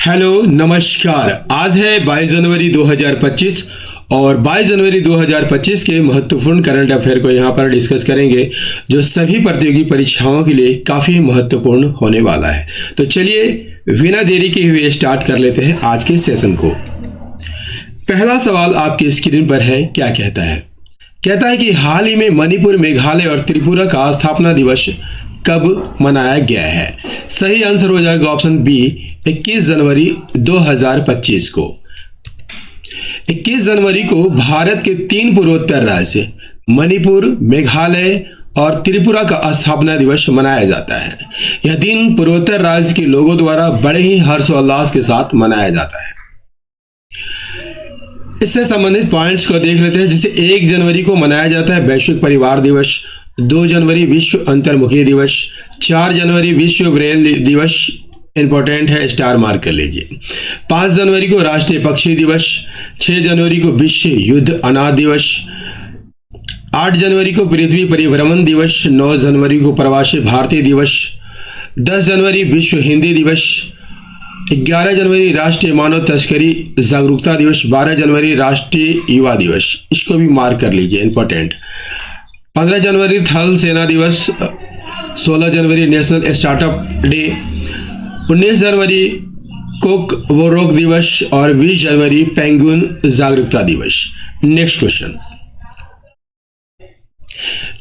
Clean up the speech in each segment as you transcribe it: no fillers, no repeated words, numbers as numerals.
Hello नमस्कार। आज है 22 जनवरी 2025 और 22 जनवरी 2025 के महत्वपूर्ण करंट अफेयर को यहाँ पर डिस्कस करेंगे जो सभी प्रतियोगी परीक्षाओं के लिए काफ़ी महत्वपूर्ण होने वाला है। तो चलिए बिना देरी के हुए स्टार्ट कर लेते हैं आज के सेशन को। पहला सवाल आपकी स्क्रीन पर है, क्या कहता है? कहता है कि हाल ही में मणिपुर, मेघालय और त्रिपुरा का स्थापना दिवस कब मनाया गया है? सही आंसर हो जाएगा ऑप्शन बी, 21 जनवरी 2025 को। 21 जनवरी को भारत के 3 पूर्वोत्तर राज्य मणिपुर, मेघालय और त्रिपुरा का स्थापना दिवस मनाया जाता है। यह दिन पूर्वोत्तर राज्य के लोगों द्वारा बड़े ही हर्षोल्लास के साथ मनाया जाता है। इससे संबंधित पॉइंट्स को देख लेते हैं। जैसे 1 जनवरी को मनाया जाता है वैश्विक परिवार दिवस, 2 जनवरी विश्व अंतर्मुखी दिवस, 4 जनवरी विश्व ब्रेल दिवस, इंपॉर्टेंट है, स्टार मार्क कर लीजिए। 5 जनवरी को राष्ट्रीय पक्षी दिवस, 6 जनवरी को विश्व युद्ध अनाथ दिवस, 8 जनवरी को पृथ्वी परिभ्रमण दिवस, 9 जनवरी को प्रवासी भारतीय दिवस, 10 जनवरी विश्व हिंदी दिवस, 11 जनवरी राष्ट्रीय मानव तस्करी जागरूकता दिवस, 12 जनवरी राष्ट्रीय युवा दिवस, इसको भी मार्क कर लीजिए, इंपॉर्टेंट। 15 जनवरी थल सेना दिवस, 16 जनवरी नेशनल स्टार्टअप डे, 19 जनवरी कोक वोरोक दिवस और 20 जनवरी पेंगुइन जागरूकता दिवस। Next question.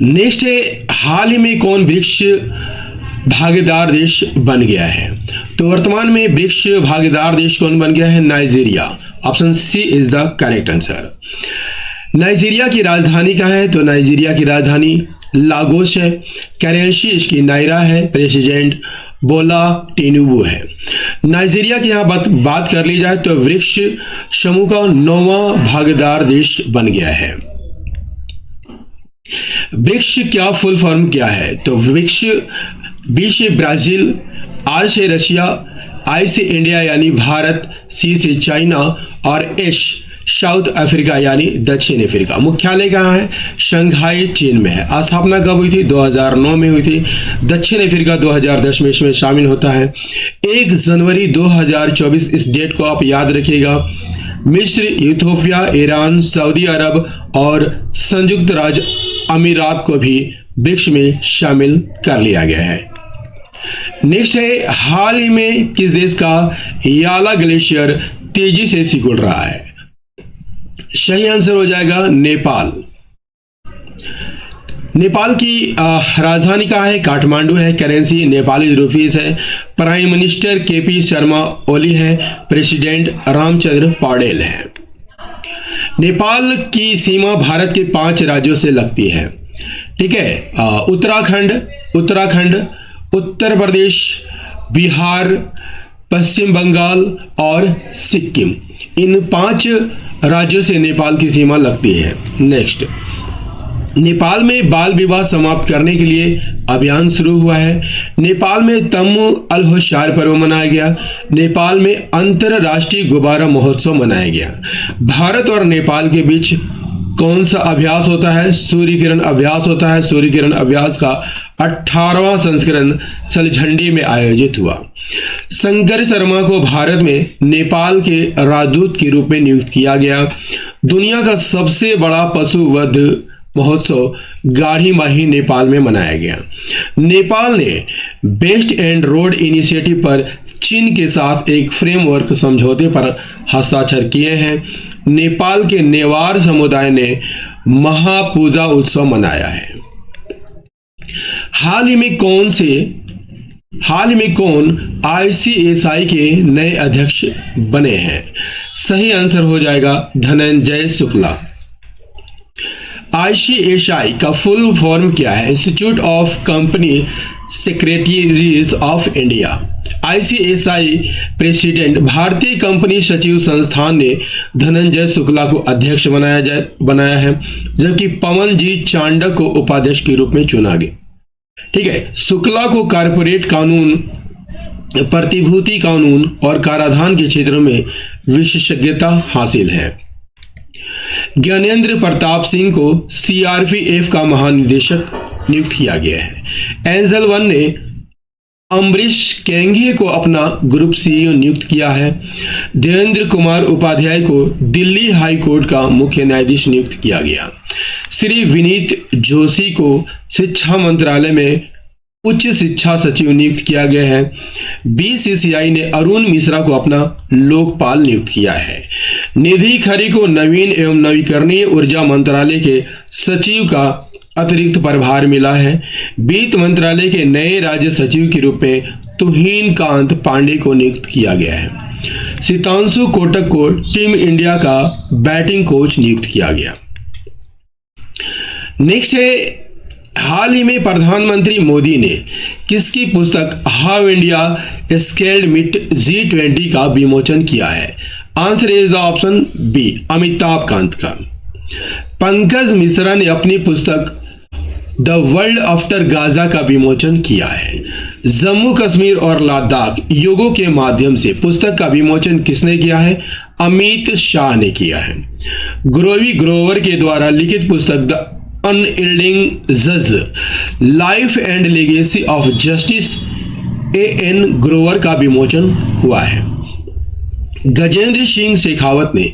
नेक्स्ट है, हाल ही में कौन ब्रिक्स भागीदार देश बन गया है? तो वर्तमान में ब्रिक्स भागीदार देश कौन बन गया है? Nigeria. Option C is the correct answer. Nigeria की राजधानी कहाँ है? तो नाइजीरिया की राजधानी लागोस है। करेंसी इसकी नायरा है। प्रेसिडेंट बोला टिनुबू है। नाइजीरिया की यहाँ बात कर ली जाए तो ब्रिक्स समूह का 9वां भागीदार देश बन गया है। ब्रिक्स क्या फुल फॉर्म क्या है? तो ब्रिक्स बी से ब्राजील, आर से रशिया, आई से इंडिया यानी भारत, सी से चाइना और एस साउथ अफ्रीका यानी दक्षिण अफ्रीका। मुख्यालय कहाँ है? शंघाई चीन में है। स्थापना कब हुई थी? 2009 में हुई थी। दक्षिण अफ्रीका 2010 में इसमें शामिल होता है। 1 जनवरी 2024 इस डेट को आप याद रखिएगा। मिस्र, इथियोपिया, ईरान, सऊदी अरब और संयुक्त राज्य अमीरात को भी ब्रिक्स में शामिल कर लिया गया है। नेक्स्ट है, हाल ही में किस देश का याला ग्लेशियर तेजी से सिकुड़ रहा है? सही आंसर हो जाएगा नेपाल। नेपाल की राजधानी कहाँ है? काठमांडू है। करेंसी नेपाली रुपीस है। Prime minister KP Sharma Oli है। प्रेसिडेंट रामचंद्र पौडेल है। नेपाल की सीमा भारत के 5 राज्यों से लगती है। ठीक है, उत्तराखंड, उत्तर प्रदेश, बिहार, पश्चिम बंगाल और सिक्किम, इन 5 राज्यों से नेपाल की सीमा लगती है। नेक्स्ट, नेपाल में बाल विवाह समाप्त करने के लिए अभियान शुरू हुआ है। नेपाल में तमु अल होशियार पर्व मनाया गया। नेपाल में अंतरराष्ट्रीय गुब्बारा महोत्सव मनाया गया। भारत और नेपाल के बीच कौन सा अभ्यास होता है? सूर्य किरण अभ्यास होता है। सूर्य किरण अभ्यास का 18वां संस्करण सलझंडी में आयोजित हुआ। शंकर शर्मा को भारत में नेपाल के राजदूत के रूप में नियुक्त किया गया। दुनिया का सबसे बड़ा पशु वध महोत्सव गाढ़ी माही नेपाल में मनाया गया। नेपाल ने बेस्ट एंड रोड इनिशिएटिव पर चीन के साथ एक फ्रेमवर्क समझौते पर हस्ताक्षर किए हैं। नेपाल के नेवार समुदाय ने महापूजा उत्सव मनाया है। हाल ही में कौन आईसीएसआई के नए अध्यक्ष बने हैं? सही आंसर हो जाएगा धनंजय शुक्ला। आईसीएसआई का फुल फॉर्म क्या है? Institute of company secretaries of India. ICSI president भारतीय कंपनी सचिव संस्थान ने धनंजय शुक्ला को अध्यक्ष बनाया है, जबकि पवन जी चांडक को उपाध्यक्ष के रूप में चुना गया। ठीक है, शुक्ला को कारपोरेट कानून, प्रतिभूति कानून और कराधान के क्षेत्रों में विशेषज्ञता हासिल है। ज्ञानेंद्र प्रताप सिंह को सीआरपीएफ का महानिदेशक नियुक्त किया गया है। एंजल वन ने अम्बरीश केंगे को अपना ग्रुप सीईओ नियुक्त किया है। देवेंद्र कुमार उपाध्याय को दिल्ली हाई कोर्ट का मुख्य न्यायाधीश नियुक्त किया गया। श्री विनीत जोशी को शिक्षा मंत्रालय में उच्च शिक्षा सचिव नियुक्त किया गया है। बीसीसीआई ने अरुण मिश्रा को अपना लोकपाल नियुक्त किया है। निधि खरे को नवीन एवं नवीकरणीय ऊर्जा मंत्रालय के सचिव का अतिरिक्त प्रभार मिला है। वित्त मंत्रालय के नए राज्य सचिव के रूप में तुहिन कांत पांडे को नियुक्त किया गया है। सितांशु कोटक को टीम इंडिया का बैटिंग कोच नियुक्त किया गया। नेक्स्ट है, हाल ही में प्रधानमंत्री मोदी ने किसकी पुस्तक how India scaled meet G20 का विमोचन किया है? Answer is the option B, Amitabh Kant का। पंकज मिश्रा ने अपनी पुस्तक द वर्ल्ड आफ्टर गाजा का विमोचन किया है। जम्मू कश्मीर और लद्दाख युगों के माध्यम से पुस्तक का विमोचन किसने किया है? अमित शाह ने किया है। ग्रोवी ग्रोवर के द्वारा लिखित पुस्तक द अनयील्डिंग जज life and legacy of justice A.N. Grover का विमोचन हुआ है। गजेंद्र सिंह शेखावत ने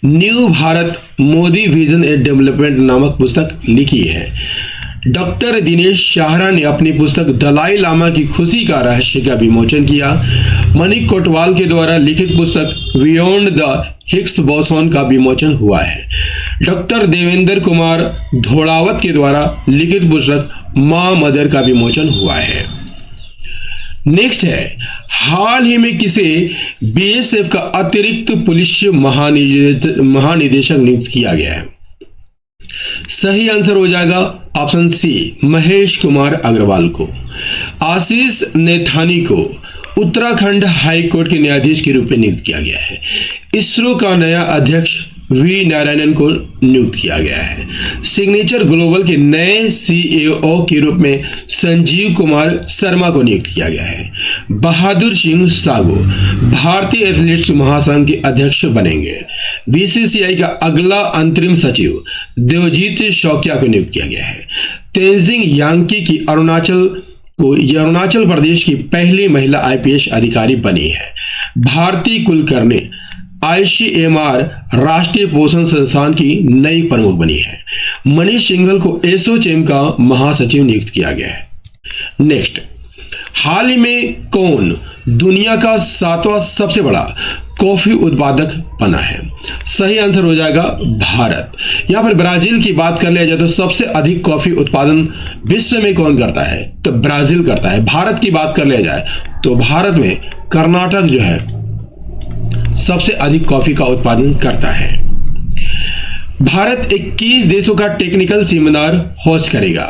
new Bharat Modi vision and development नामक पुस्तक लिखी है। डॉक्टर दिनेश शाहरा ने अपनी पुस्तक दलाई लामा की खुशी का रहस्य का विमोचन किया। मनिक कोटवाल के द्वारा लिखित पुस्तक बियॉन्ड द हिग्स बोसॉन का विमोचन हुआ है। डॉक्टर देवेंद्र कुमार धोड़ावत के द्वारा लिखित पुस्तक मां मदर का विमोचन हुआ है। नेक्स्ट है, हाल ही में किसे बीएसएफ का अतिरिक्त पुलिस महानिदेशक नियुक्त किया गया है? सही आंसर हो जाएगा ऑप्शन सी, महेश कुमार अग्रवाल को। आशीष नेथानी को उत्तराखंड हाई कोर्ट के न्यायाधीश के रूप में नियुक्त किया गया है। इसरो का नया अध्यक्ष वी नारायणन को नियुक्त किया गया है। सिग्नेचर ग्लोबल के नए सीईओ के रूप में संजीव कुमार शर्मा को नियुक्त किया गया है। बहादुर सिंह सागो भारतीय एथलेटिक्स महासंघ के अध्यक्ष बनेंगे। बीसीसीआई का अगला अंतरिम सचिव देवजीत शौकिया को नियुक्त किया गया है। तेंजिंग यांकी की अरुणाचल प्रदेश की पहली महिला आईपीएस अधिकारी बनी है। भारती कुलकर्णी ICMR राष्ट्रीय पोषण संस्थान की नई प्रमुख बनी है। मनीष सिंघल को एसोचैम का महासचिव नियुक्त किया गया है। नेक्स्ट, हाल ही में कौन दुनिया का 7वां सबसे बड़ा कॉफी उत्पादक बना है? सही आंसर हो जाएगा भारत। यहां पर ब्राजील की बात कर लिया जाए तो सबसे अधिक कॉफी उत्पादन विश्व में कौन करता है? तो ब्राजील करता है। भारत की बात कर लिया जाए तो भारत में कर्नाटक जो है सबसे अधिक कॉफी का उत्पादन करता है। भारत 21 देशों का टेक्निकल सेमिनार होस्ट करेगा।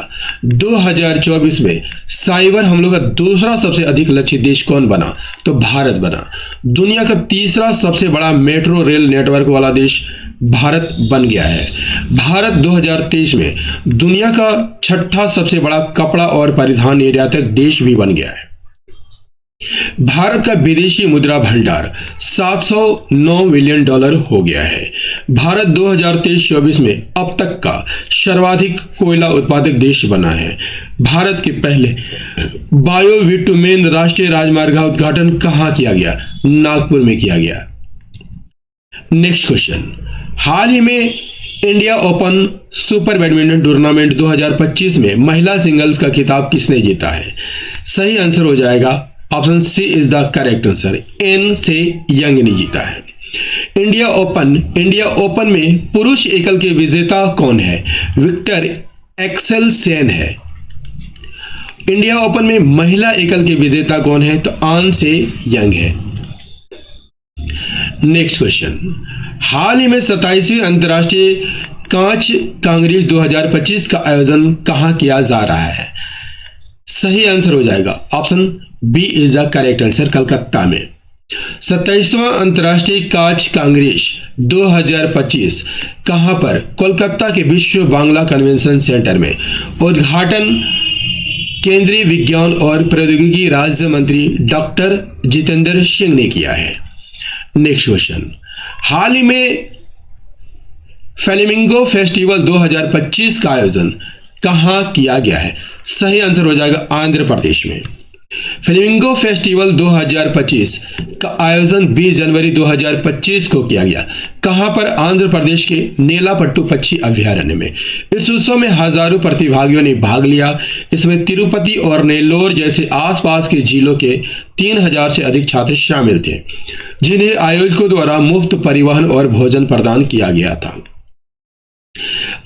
2024 में साइबर हमलों का दूसरा सबसे अधिक लक्षित देश कौन बना? तो भारत बना। दुनिया का तीसरा सबसे बड़ा मेट्रो रेल नेटवर्क वाला देश भारत बन गया है। भारत 2023 में दुनिया का 6ठा सबसे बड़ा कपड़ा और परिधान निर्यातक देश भी बन गया है। भारत का विदेशी मुद्रा भंडार $709 बिलियन हो गया है। भारत 2023-24 में अब तक का सर्वाधिक कोयला उत्पादक देश बना है। भारत के पहले बायोविटुमेन राष्ट्रीय राजमार्ग का उद्घाटन कहां किया गया? नागपुर में किया गया। नेक्स्ट क्वेश्चन, हाल ही में India open super badminton tournament 2025 में महिला सिंगल्स का खिताब किसने जीता है? सही आंसर हो जाएगा option C is the correct answer, An Se Young ने जीता है। इंडिया ओपन में पुरुष एकल के विजेता कौन है? विक्टर एक्सेल सेन है। इंडिया ओपन में महिला एकल के विजेता कौन है? तो आन से यंग है। नेक्स्ट क्वेश्चन, हाल ही में 27वीं अंतर्राष्ट्रीय कांच कांग्रेस 2025 का आयोजन कहां किया जा रहा है? सही आंसर हो जाएगा option B is the correct answer, Calcutta में। 27वां अंतर्राष्ट्रीय कांच कांग्रेस 2025 कहां पर? कोलकाता के विश्व बांग्ला कन्वेंशन सेंटर में। उद्घाटन केंद्रीय विज्ञान और प्रौद्योगिकी राज्य मंत्री डॉक्टर जितेंद्र सिंह ने किया है। नेक्स्ट क्वेश्चन, हाल ही में फ्लेमिंगो फेस्टिवल 2025 का आयोजन कहां किया गया है? सही आंसर हो जाएगा आंध्र प्रदेश में। फ्लेमिंगो फेस्टिवल 2025 का आयोजन 20 जनवरी 2025 को किया गया। कहां पर? आंध्र प्रदेश के नेलापट्टू पक्षी अभयारण्य में। इस उत्सव में हजारों प्रतिभागियों ने भाग लिया। इसमें तिरुपति और नेल्लोर जैसे आसपास के जिलों के 3000 से अधिक छात्र शामिल थे, जिन्हें आयोजकों द्वारा मुफ्त परिवहन और भोजन प्रदान किया गया था।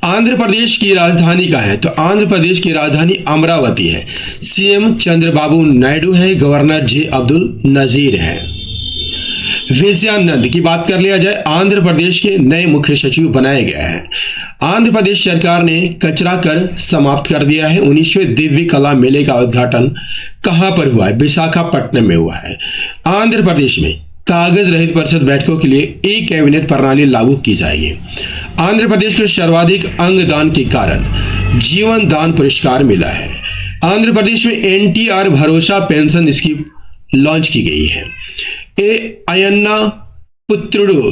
आंध्र प्रदेश की राजधानी कहाँ है? तो आंध्र प्रदेश की राजधानी अमरावती है। सीएम चंद्रबाबू नायडू है, गवर्नर जे अब्दुल नजीर है। विजयानंद की बात कर लिया जाए, आंध्र प्रदेश के नए मुख्य सचिव बनाए गए हैं। आंध्र प्रदेश सरकार ने कचरा कर समाप्त कर दिया है। 19वें दिव्य कला मेले का उद्घाटन कहां पर हुआ है? विशाखापट्टनम में हुआ है। आंध्र प्रदेश में कागज रहित परिषद बैठकों के लिए ई कैबिनेट प्रणाली लागू की जाएगी। आंध्र प्रदेश को सर्वाधिक अंगदान के कारण जीवन दान पुरस्कार मिला है। आंध्र प्रदेश में एनटीआर भरोसा पेंशन स्कीम लॉन्च की गई है। अयन्ना पुत्रुडु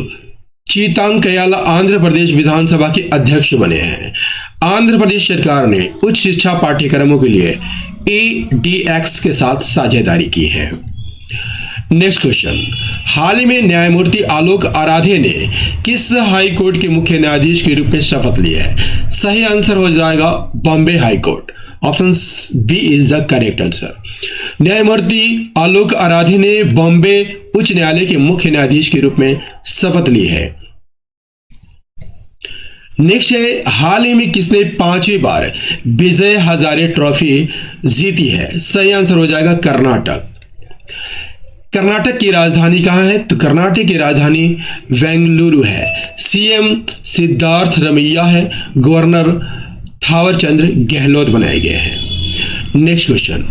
चीतांकयाला आंध्र प्रदेश विधानसभा के अध्यक्ष बने हैं। आंध्र प्रदेश सरकार ने उच्च शिक्षा पाठ्यक्रमों के लिए EDX के साथ साझेदारी की है। नेक्स्ट क्वेश्चन, हाल ही में न्यायमूर्ति आलोक आराधे ने किस हाई कोर्ट के मुख्य न्यायाधीश के रूप में शपथ ली है? सही आंसर हो जाएगा Bombay high court. Option B is the correct answer. न्यायमूर्ति आलोक आराधे ने बॉम्बे उच्च न्यायालय के मुख्य न्यायाधीश के रूप में शपथ ली है। नेक्स्ट है, हाल ही में किसने 5वीं बार विजय हजारे ट्रॉफी जीती है? सही आंसर हो जाएगा कर्नाटक। कर्नाटक की राजधानी कहाँ है? तो कर्नाटक की राजधानी बेंगलुरु है। सीएम सिद्धार्थ रमैया है, गवर्नर थावरचंद्र गहलोत बनाए गए हैं। नेक्स्ट क्वेश्चन,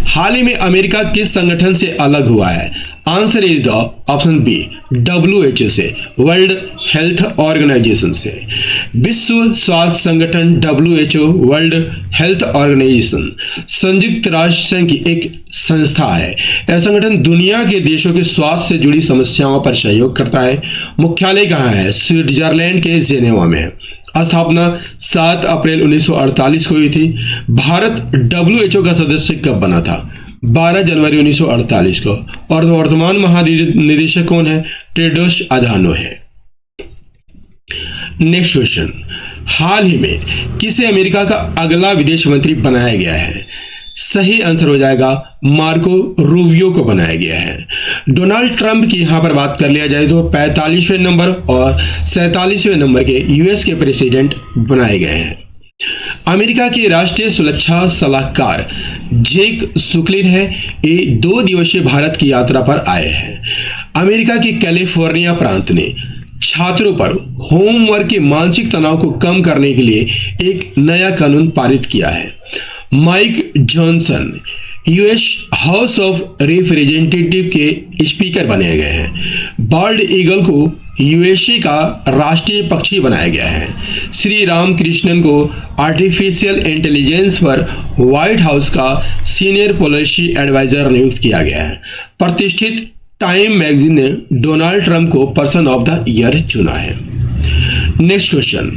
हाल ही में अमेरिका किस संगठन से अलग हुआ है? Answer is the option B WHO से, वर्ल्ड हेल्थ ऑर्गेनाइजेशन से। विश्व स्वास्थ्य संगठन WHO वर्ल्ड हेल्थ ऑर्गेनाइजेशन संयुक्त राष्ट्र संघ की एक संस्था है। यह संगठन दुनिया के देशों के स्वास्थ्य से जुड़ी समस्याओं पर सहयोग करता है। मुख्यालय कहाँ है? स्विट्जरलैंड के जेनेवा में। स्थापना 7 अप्रैल 1948 को हुई थी। भारत WHO का सदस्य कब बना था? 12 जनवरी 1948 को। और वर्तमान महानिदेशक कौन है? टेड्रोस अधानो है। नेक्स्ट क्वेश्चन, हाल ही में किसे अमेरिका का अगला विदेश मंत्री बनाया गया है? सही आंसर हो जाएगा मार्को रूबियो को बनाया गया है। डोनाल्ड ट्रंप की यहां पर बात कर लिया जाए तो 45वें नंबर और 47वें नंबर के यूएस के प्रेसिडेंट बनाए गए हैं। अमेरिका के राष्ट्रीय सुरक्षा सलाहकार जेक सुकलिन है, ये 2 दिवसीय भारत की यात्रा पर आए हैं। अमेरिका के कैलिफोर्निया प्रांत ने छात्रों पर होमवर्क के मानसिक तनाव को कम करने के लिए एक नया कानून पारित किया है। Mike Johnson US house of representative के स्पीकर बनाए गए हैं। बाल्ड ईगल को यूएसए का राष्ट्रीय पक्षी बनाया गया है। श्री रामकृष्णन को आर्टिफिशियल इंटेलिजेंस पर व्हाइट हाउस का सीनियर पॉलिसी एडवाइजर नियुक्त किया गया है। प्रतिष्ठित टाइम मैगजीन ने डोनाल्ड ट्रंप को पर्सन ऑफ द ईयर चुना है। नेक्स्ट क्वेश्चन,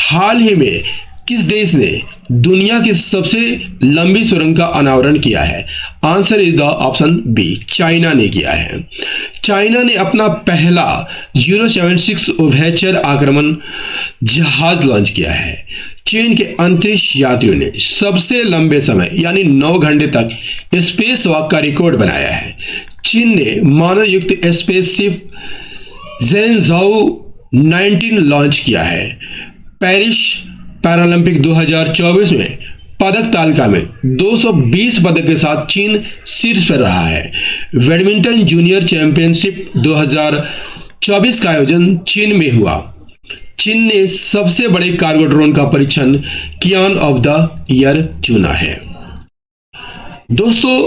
हाल ही में किस देश ने दुनिया की सबसे लंबी सुरंग का अनावरण किया है? Answer is the option B, China ने किया है। चाइना ने अपना पहला 076 उभयचर आक्रमण जहाज लॉन्च किया है। चीन के अंतरिक्ष यात्रियों ने सबसे लंबे समय यानी 9 घंटे तक स्पेस वॉक का रिकॉर्ड बनाया है। चीन ने मानव युक्त स्पेसशिप ज़ेनझाओ 19 लॉन्च किया है। पेरिस पैरालंपिक 2024 में पदक तालिका में 220 पदक के साथ चीन शीर्ष पर रहा है। बैडमिंटन जूनियर चैंपियनशिप 2024 का आयोजन चीन में हुआ। चीन ने सबसे बड़े कार्गो ड्रोन का परीक्षण कियान ऑफ द ईयर चुना है। दोस्तों,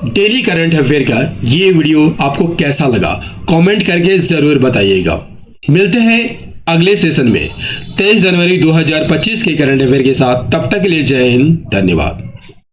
डेली करंट अफेयर का ये वीडियो आपको कैसा लगा कमेंट करके जरूर बताइएगा। मिलते हैं अगले सेशन में 23 जनवरी 2025 के करंट अफेयर के साथ। तब तक के लिए जय हिंद, धन्यवाद।